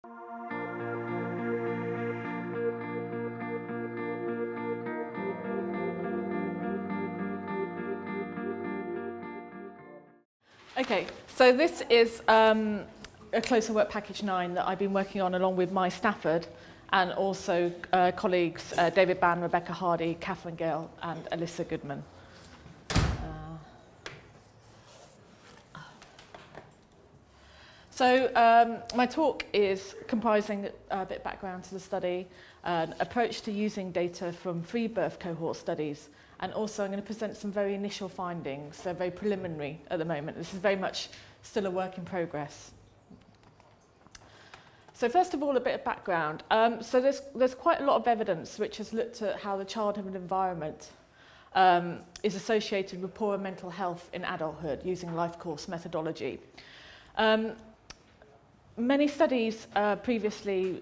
Okay, so this is a closer work package 9 that I've been working on along with my Stafford and also colleagues David Bann, Rebecca Hardy, Catherine Gale and Alyssa Goodman. So my talk is comprising a bit of background to the study, an approach to using data from free birth cohort studies, and also I'm going to present some very initial findings, so very preliminary at the moment. This is very much still a work in progress. So first of all, a bit of background. So there's quite a lot of evidence which has looked at how the childhood environment is associated with poorer mental health in adulthood using life course methodology. Many studies previously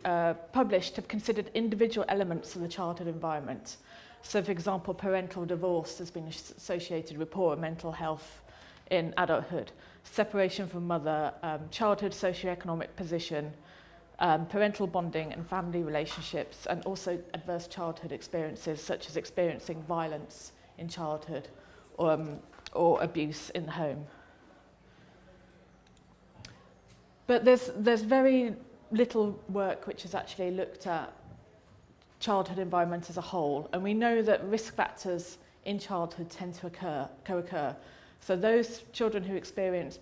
published have considered individual elements of the childhood environment. So, for example, parental divorce has been associated with poorer mental health in adulthood, separation from mother, childhood socio-economic position, parental bonding and family relationships, and also adverse childhood experiences such as experiencing violence in childhood or abuse in the home. But there's very little work which has actually looked at childhood environment as a whole, and we know that risk factors in childhood tend to co-occur. So those children who experience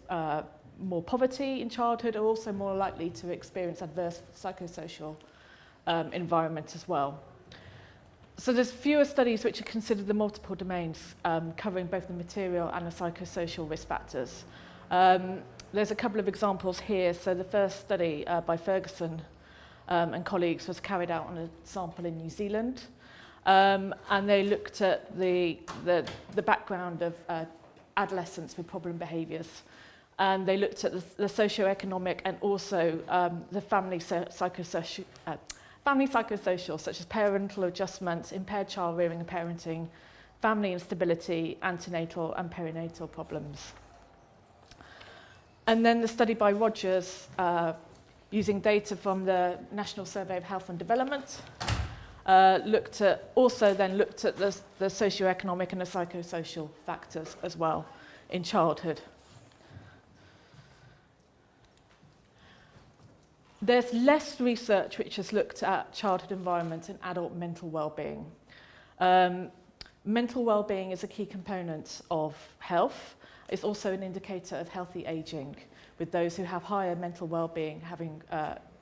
more poverty in childhood are also more likely to experience adverse psychosocial environment as well. So there's fewer studies which have considered the multiple domains covering both the material and the psychosocial risk factors. There's a couple of examples here. So the first study by Ferguson and colleagues was carried out on a sample in New Zealand, and they looked at the background of adolescents with problem behaviours, and they looked at the socio-economic and also the family psychosocial, such as parental adjustment, impaired child rearing and parenting, family instability, antenatal and perinatal problems. And then the study by Rogers, using data from the National Survey of Health and Development, looked at the socio-economic and the psychosocial factors as well in childhood. There's less research which has looked at childhood environment and adult mental well-being. Mental well-being is a key component of health. It's also an indicator of healthy aging, with those who have higher mental well-being having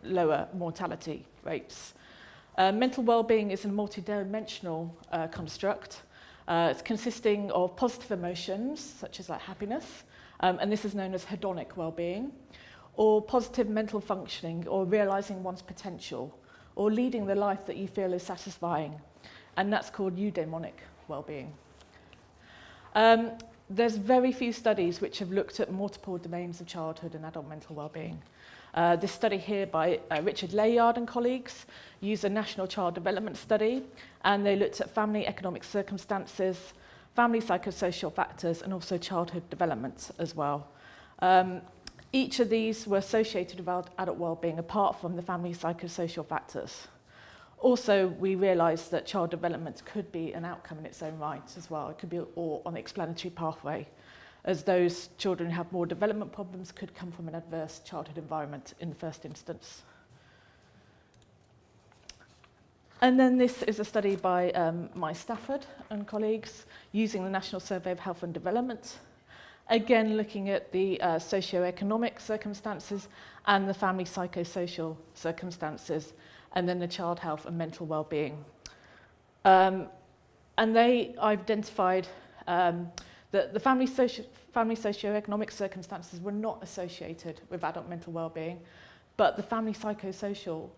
lower mortality rates. Mental well-being is a multidimensional construct. It's consisting of positive emotions, such as like happiness, and this is known as hedonic well-being, or positive mental functioning, or realizing one's potential, or leading the life that you feel is satisfying, and that's called eudaimonic well-being. There's very few studies which have looked at multiple domains of childhood and adult mental well-being. This study here by Richard Layard and colleagues used a national child development study, and they looked at family economic circumstances, family psychosocial factors, and also childhood development as well. Each of these were associated with adult well-being apart from the family psychosocial factors. Also, we realised that child development could be an outcome in its own right as well. It could be all on the explanatory pathway, as those children who have more development problems could come from an adverse childhood environment in the first instance. And then this is a study by my Stafford and colleagues using the National Survey of Health and Development, again looking at the socio-economic circumstances and the family psychosocial circumstances, and then the child health and mental well-being. And they identified that the family socio-economic circumstances were not associated with adult mental well-being, but the family psychosocial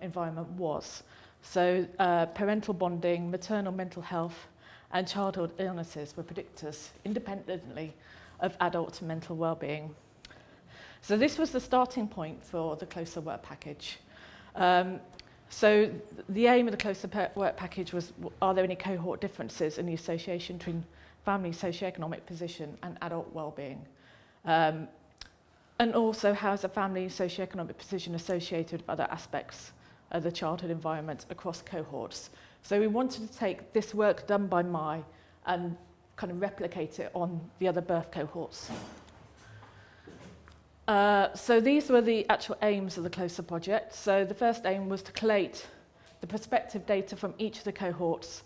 environment was. So parental bonding, maternal mental health, and childhood illnesses were predictors independently of adult mental well-being. So this was the starting point for the closer work package. So the aim of the closer work package was, are there any cohort differences in the association between family socio-economic position and adult well-being? And also, how is a family socio-economic position associated with other aspects of the childhood environment across cohorts? So we wanted to take this work done by Mai and kind of replicate it on the other birth cohorts. So these were the actual aims of the CLOSER project. So the first aim was to collate the prospective data from each of the cohorts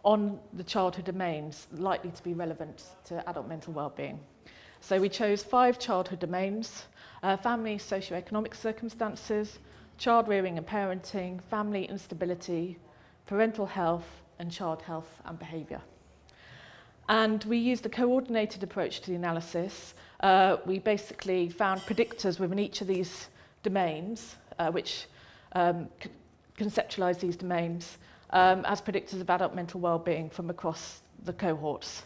on the childhood domains likely to be relevant to adult mental well-being. So we chose 5 childhood domains: family socio-economic circumstances, child rearing and parenting, family instability, parental health, and child health and behaviour. And we used a coordinated approach to the analysis. We basically found predictors within each of these domains, which conceptualise these domains as predictors of adult mental well-being from across the cohorts.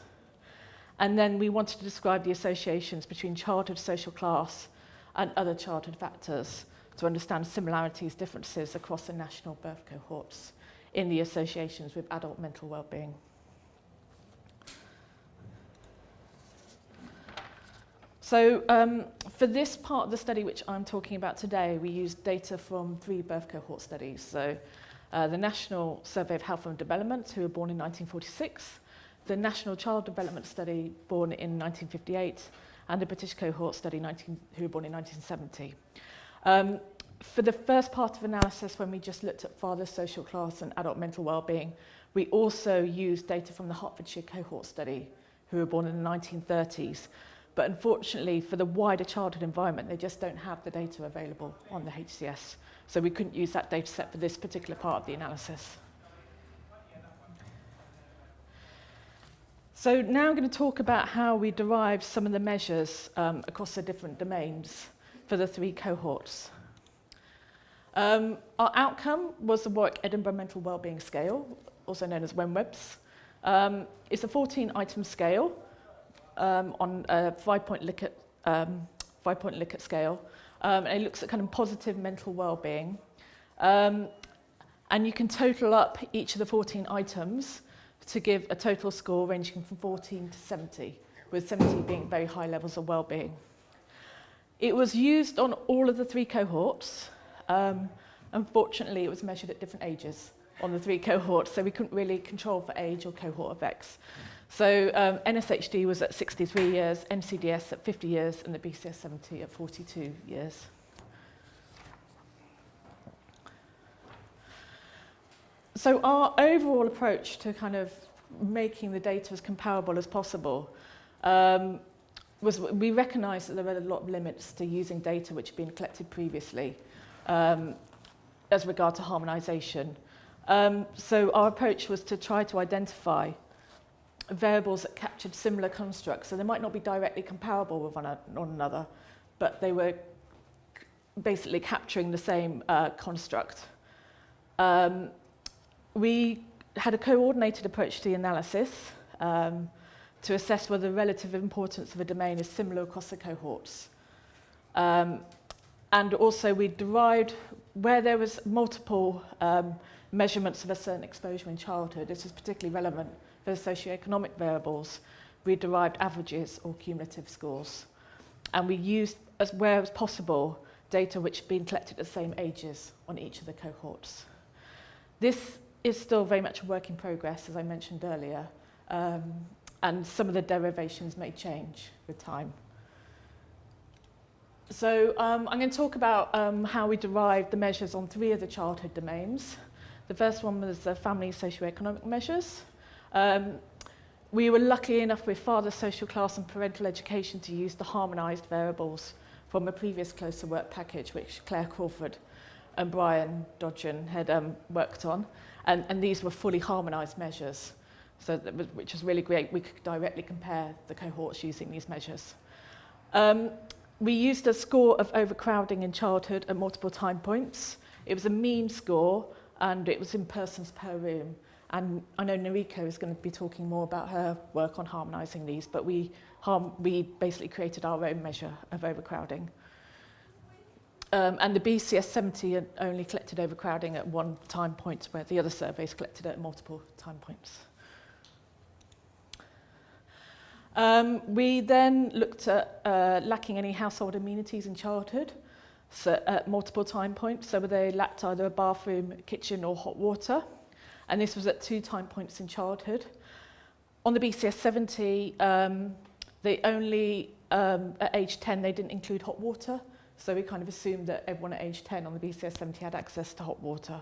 And then we wanted to describe the associations between childhood social class and other childhood factors to understand similarities, differences across the national birth cohorts in the associations with adult mental well-being. So for this part of the study which I'm talking about today, we used data from 3 birth cohort studies. So the National Survey of Health and Development, who were born in 1946, the National Child Development Study, born in 1958, and the British Cohort Study, who were born in 1970. For the first part of analysis, when we just looked at father social class and adult mental well-being, we also used data from the Hertfordshire Cohort Study, who were born in the 1930s. But unfortunately, for the wider childhood environment, they just don't have the data available on the HCS. So we couldn't use that data set for this particular part of the analysis. So now I'm going to talk about how we derived some of the measures across the different domains for the 3 cohorts. Our outcome was the Warwick-Edinburgh Mental Wellbeing Scale, also known as WEMWBS. It's a 14-item scale on a 5-point Likert scale, and it looks at kind of positive mental well-being. And you can total up each of the 14 items to give a total score ranging from 14 to 70, with 70 being very high levels of well-being. It was used on all of the 3 cohorts. Unfortunately, it was measured at different ages on the 3 cohorts, so we couldn't really control for age or cohort effects. So NSHD was at 63 years, NCDS at 50 years, and the BCS-70 at 42 years. So our overall approach to kind of making the data as comparable as possible was we recognised that there were a lot of limits to using data which had been collected previously as regard to harmonisation. So our approach was to try to identify variables that captured similar constructs. So they might not be directly comparable with one another, but they were basically capturing the same construct. We had a coordinated approach to the analysis to assess whether the relative importance of a domain is similar across the cohorts. And also we derived, where there was multiple measurements of a certain exposure in childhood, this was particularly relevant for the socio-economic variables, we derived averages or cumulative scores. And we used, where it was possible, data which had been collected at the same ages on each of the cohorts. This is still very much a work in progress, as I mentioned earlier, and some of the derivations may change with time. So I'm going to talk about how we derived the measures on 3 of the childhood domains. The first one was the family socio-economic measures. We were lucky enough with father social class and parental education to use the harmonised variables from a previous CLOSER work package, which Claire Crawford and Brian Dodgen had worked on. And these were fully harmonised measures, so which was really great. We could directly compare the cohorts using these measures. We used a score of overcrowding in childhood at multiple time points. It was a mean score, and it was in persons per room. And I know Noriko is going to be talking more about her work on harmonising these, but we basically created our own measure of overcrowding. And the BCS-70 only collected overcrowding at one time point, where the other surveys collected it at multiple time points. We then looked at lacking any household amenities in childhood, so at multiple time points. So they lacked either a bathroom, kitchen or hot water. And this was at 2 time points in childhood. On the BCS 70, they only, at age 10, they didn't include hot water. So we kind of assumed that everyone at age 10 on the BCS 70 had access to hot water.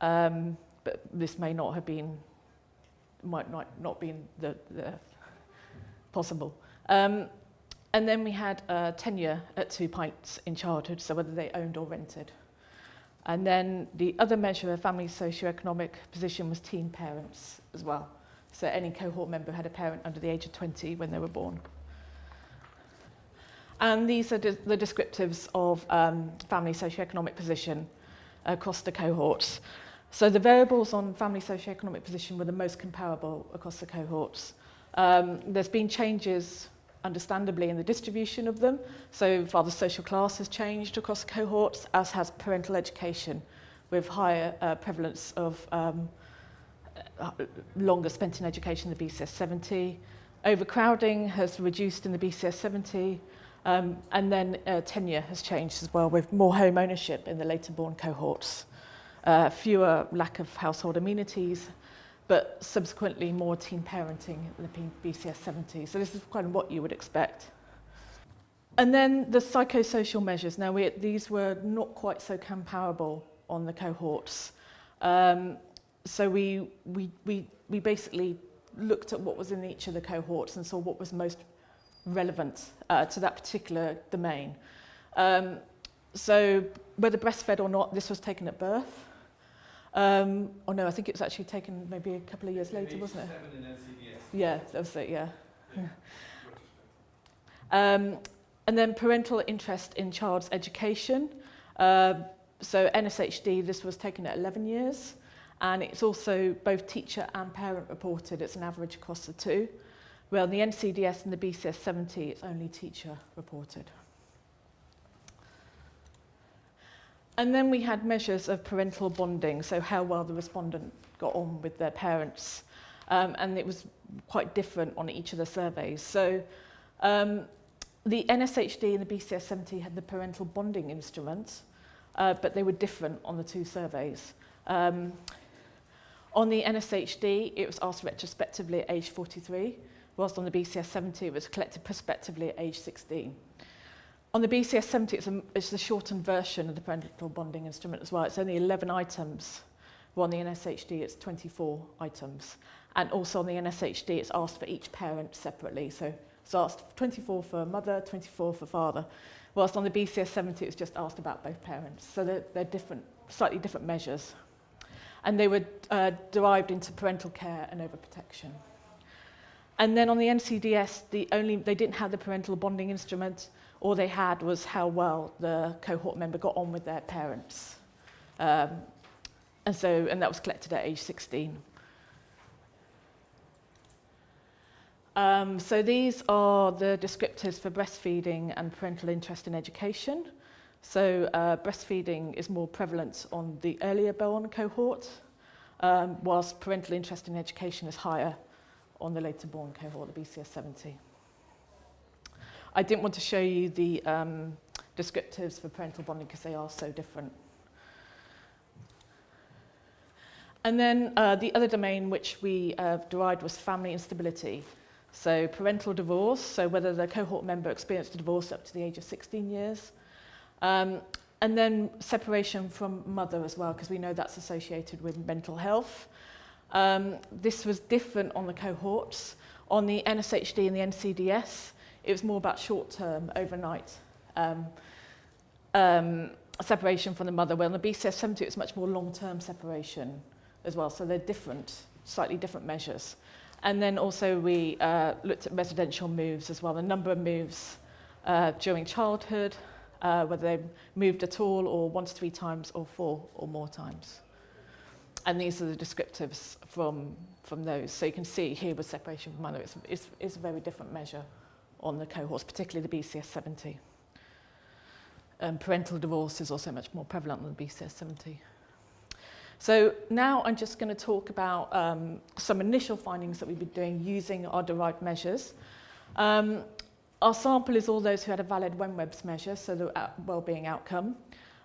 But this may not have been, might not been the possible. And then we had tenure at 2 points in childhood, so whether they owned or rented. And then the other measure of family socio-economic position was teen parents as well. So any cohort member had a parent under the age of 20 when they were born. And these are the descriptives of family socio-economic position across the cohorts. So the variables on family socio-economic position were the most comparable across the cohorts. There's been changes, understandably, in the distribution of them. So father social class has changed across the cohorts, as has parental education, with higher prevalence of longer spent in education in the BCS 70. Overcrowding has reduced in the BCS 70. And then tenure has changed as well, with more home ownership in the later born cohorts. Fewer lack of household amenities, but subsequently more teen parenting in the BCS 70. So this is kind of what you would expect. And then the psychosocial measures. Now, these were not quite so comparable on the cohorts. So we basically looked at what was in each of the cohorts and saw what was most relevant to that particular domain. So whether breastfed or not, this was taken at birth. Or no, I think it was actually taken maybe a couple of years later, wasn't it? 7 in NCDS. Yeah, that was it, yeah. And then parental interest in child's education. So NSHD, this was taken at 11 years. And it's also both teacher and parent reported. It's an average across the two. Well, in the NCDS and the BCS 70, it's only teacher reported. And then we had measures of parental bonding, so how well the respondent got on with their parents. And it was quite different on each of the surveys. So the NSHD and the BCS 70 had the parental bonding instruments, but they were different on the two surveys. On the NSHD, it was asked retrospectively at age 43, whilst on the BCS 70, it was collected prospectively at age 16. On the BCS 70, it's a shortened version of the parental bonding instrument as well. It's only 11 items, while on the NSHD, it's 24 items. And also on the NSHD, it's asked for each parent separately. So it's asked 24 for mother, 24 for father, whilst on the BCS 70, it's just asked about both parents. So they're different, slightly different measures. And they were derived into parental care and overprotection. And then on the NCDS, they didn't have the parental bonding instrument. All they had was how well the cohort member got on with their parents. And that was collected at age 16. So these are the descriptors for breastfeeding and parental interest in education. So breastfeeding is more prevalent on the earlier born cohort, whilst parental interest in education is higher on the later born cohort, the BCS 70. I didn't want to show you the descriptives for parental bonding because they are so different. And then the other domain which we derived was family instability. So parental divorce, so whether the cohort member experienced a divorce up to the age of 16 years. And then separation from mother as well, because we know that's associated with mental health. This was different on the cohorts. On the NSHD and the NCDS, it was more about short-term, overnight separation from the mother. Well, on the BCS 70, it's much more long-term separation as well. So they're different, slightly different measures. And then also we looked at residential moves as well, the number of moves during childhood, whether they moved at all or 1 to 3 times or 4 or more times. And these are the descriptives from those. So you can see here with separation from mother, it's a very different measure on the cohorts, particularly the BCS 70. Parental divorce is also much more prevalent than the BCS 70. So now I'm just going to talk about some initial findings that we've been doing using our derived measures. Our sample is all those who had a valid WEMWBS measure, so the wellbeing outcome.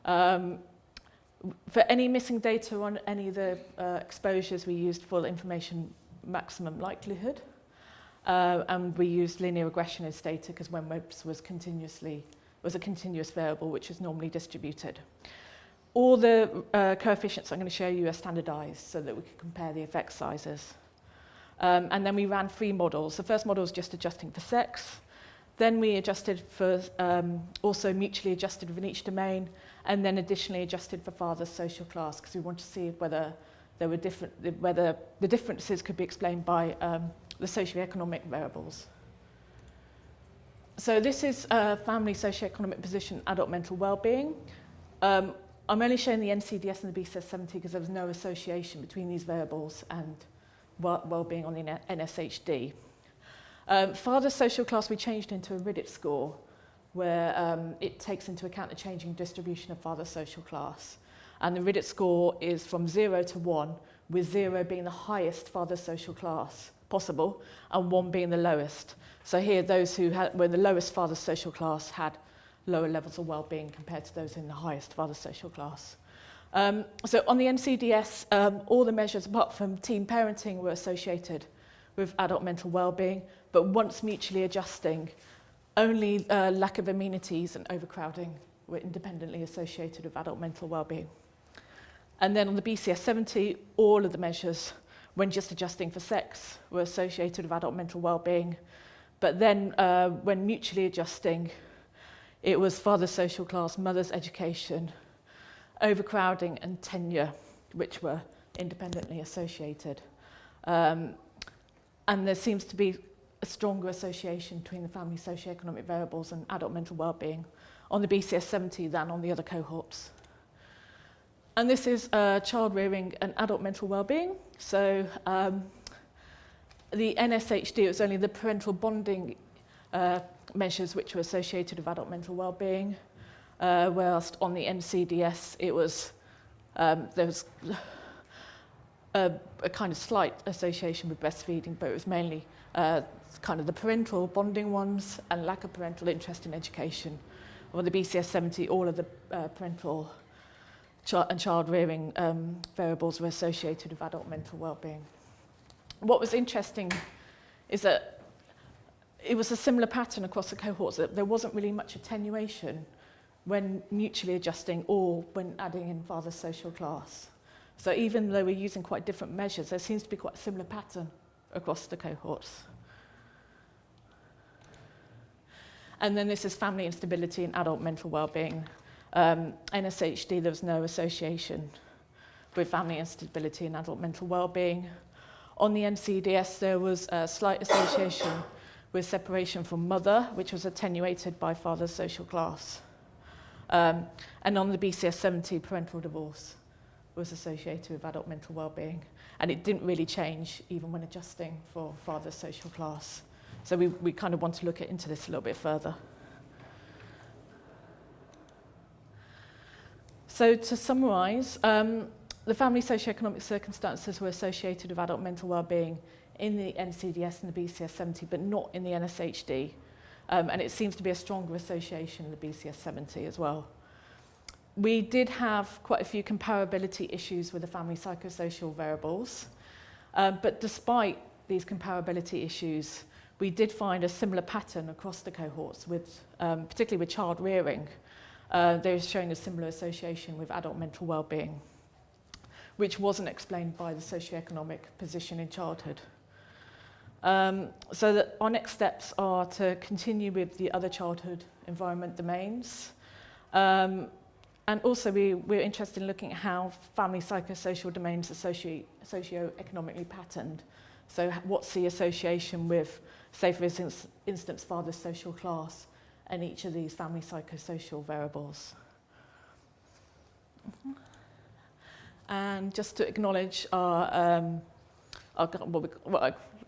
For any missing data on any of the exposures, we used full information maximum likelihood. And we used linear regression as data because WEMWBS was a continuous variable which is normally distributed. All the coefficients I'm going to show you are standardized so that we can compare the effect sizes. And then we ran 3 models. The first model was just adjusting for sex. Then we adjusted for also mutually adjusted within each domain, and then additionally adjusted for father's social class because we want to see whether there were whether the differences could be explained by the socio-economic variables. So this is family socio-economic position, adult mental well-being. I'm only showing the NCDS and the BCS-70 because there was no association between these variables and well-being on the NSHD. Father's social class we changed into a Reddit score where it takes into account the changing distribution of father's social class. And the Reddit score is from 0 to 1, with 0 being the highest father's social class possible and 1 being the lowest. So here those who were in the lowest father's social class had lower levels of well-being compared to those in the highest father's social class. So on the NCDS, all the measures apart from teen parenting were associated with adult mental well-being, but once mutually adjusting, only lack of amenities and overcrowding were independently associated with adult mental well-being. And then on the BCS-70, all of the measures, when just adjusting for sex, were associated with adult mental well-being. But then when mutually adjusting, it was father's social class, mother's education, overcrowding and tenure, which were independently associated. And there seems to be a stronger association between the family socio-economic variables and adult mental well-being on the BCS-70 than on the other cohorts. And this is child rearing and adult mental well-being. So the NSHD, it was only the parental bonding measures which were associated with adult mental well-being, whilst on the NCDS it was there was a kind of slight association with breastfeeding, but it was mainly kind of the parental bonding ones and lack of parental interest in education. On the BCS-70, all of the parental and child rearing variables were associated with adult mental well-being. What was interesting is that it was a similar pattern across the cohorts, that there wasn't really much attenuation when mutually adjusting or when adding in father's social class. So even though we're using quite different measures, there seems to be quite a similar pattern across the cohorts. And then this is family instability and adult mental well-being. NSHD, there was no association with family instability and adult mental well-being. On the NCDS, there was a slight association with separation from mother, which was attenuated by father's social class. And on the BCS-70, parental divorce was associated with adult mental well-being. And it didn't really change even when adjusting for father's social class. So we kind of want to look into this a little bit further. So to summarise, the family socio-economic circumstances were associated with adult mental well-being in the NCDS and the BCS-70, but not in the NSHD. And it seems to be a stronger association in the BCS-70 as well. We did have quite a few comparability issues with the family psychosocial variables. But despite these comparability issues, we did find a similar pattern across the cohorts, with, particularly with child rearing. They're showing a similar association with adult mental well-being, which wasn't explained by the socioeconomic position in childhood. So that our next steps are to continue with the other childhood environment domains. And also we're interested in looking at how family psychosocial domains are socio-economically patterned. So what's the association with, say for instance, father's social class and each of these family psychosocial variables. And just to acknowledge our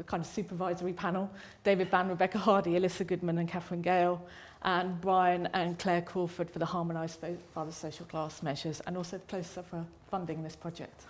kind of supervisory panel, David Bann, Rebecca Hardy, Alyssa Goodman and Catherine Gale, and Brian and Claire Crawford for the harmonised father social class measures, and also Closer for funding this project.